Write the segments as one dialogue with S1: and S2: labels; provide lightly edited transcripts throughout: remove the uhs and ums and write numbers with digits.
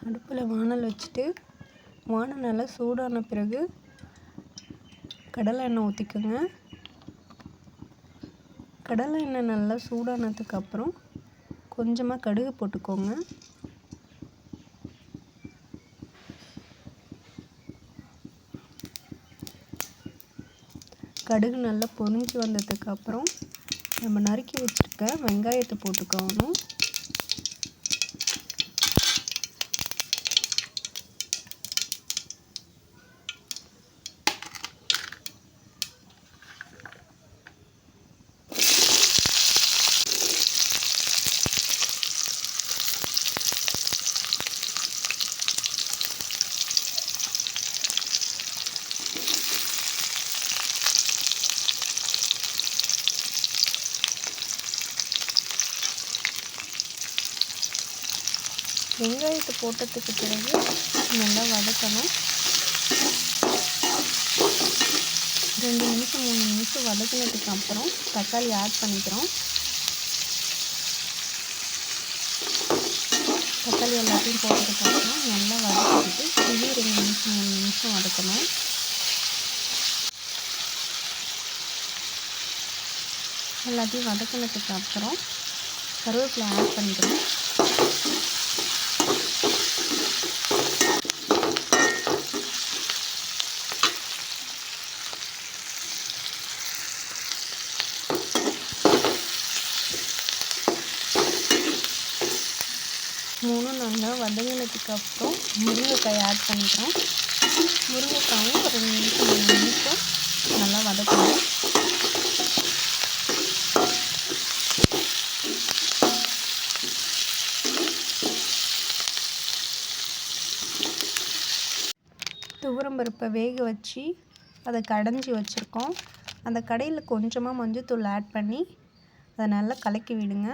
S1: அடுப்பில் வானல் வச்சுட்டு வானல் நல்லா சூடான பிறகு கடலை எண்ணெய் ஊற்றிக்கோங்க. கடலை எண்ணெய் நல்லா சூடானதுக்கப்புறம் கொஞ்சமாக கடுகு போட்டுக்கோங்க. கடுகு நல்லா பொரிஞ்சு வந்ததுக்கப்புறம் நம்ம நறுக்கி வச்சுருக்க வெங்காயத்தை போட்டுக்கணும். வெங்காயத்தை போட்டதுக்கு பிறகு நல்லா வதக்கணும். 2 நிமிஷம் 3 நிமிஷம் வதக்கினதுக்கு அப்புறம் தக்காளி ஆட் பண்ணிக்கிறோம். தக்காளி எல்லாத்தையும் போட்டதுக்கப்புறம் நல்லா வதக்கிட்டு இது 2 நிமிஷம் 3 நிமிஷம் வதக்கணும். எல்லாத்தையும் வதக்கினதுக்கு அப்புறம் கருவேப்பிலை ஆட் பண்ணிக்கிறோம். மூணும் நல்லா வதங்கினதுக்கப்புறம் முருங்கைக்காய் ஆட் பண்ணிக்கிறோம். முருங்கைக்காயும் ஒரு 2 நிமிஷம் 3 நிமிஷம் நல்லா வதக்கணும். துவரம்பருப்பை வேக வச்சு அதை கடைஞ்சி வச்சுருக்கோம். அந்த கடையில் கொஞ்சமாக மஞ்சள்தூள் ஆட் பண்ணி அதை நல்லா கலக்கி விடுங்க.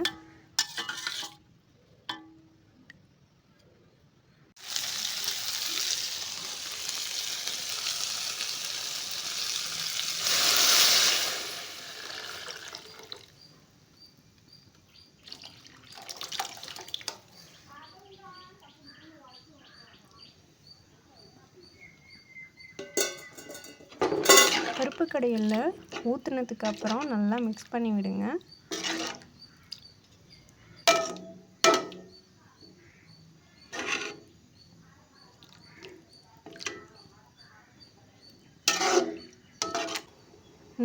S1: பருப்பு கடையில் ஊற்றுனதுக்கப்புறம் நல்லா மிக்ஸ் பண்ணி விடுங்க.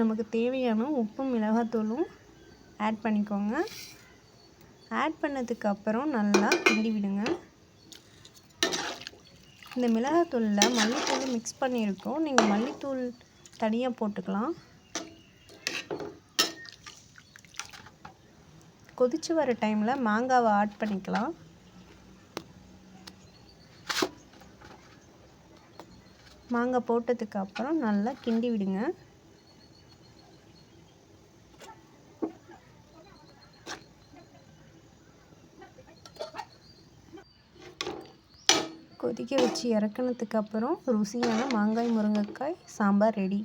S1: நமக்கு தேவையான உப்பும் மிளகாத்தூளும் ஆட் பண்ணிக்கோங்க. ஆட் பண்ணதுக்கப்புறம் நல்லா கிண்டி விடுங்க. இந்த மிளகாத்தூளில் மல்லித்தூள் மிக்ஸ் பண்ணியிருக்கோம். நீங்கள் மல்லித்தூள் தனியாக போட்டுக்கலாம். கொதித்து வர டைமில் மாங்காவை ஆட் பண்ணிக்கலாம். மாங்காய் போட்டதுக்கப்புறம் நல்லா கிண்டி விடுங்க. கொதிக்க வச்சு இறக்குனதுக்கப்புறம் ருசியான மாங்காய் முருங்கைக்காய் சாம்பார் ரெடி.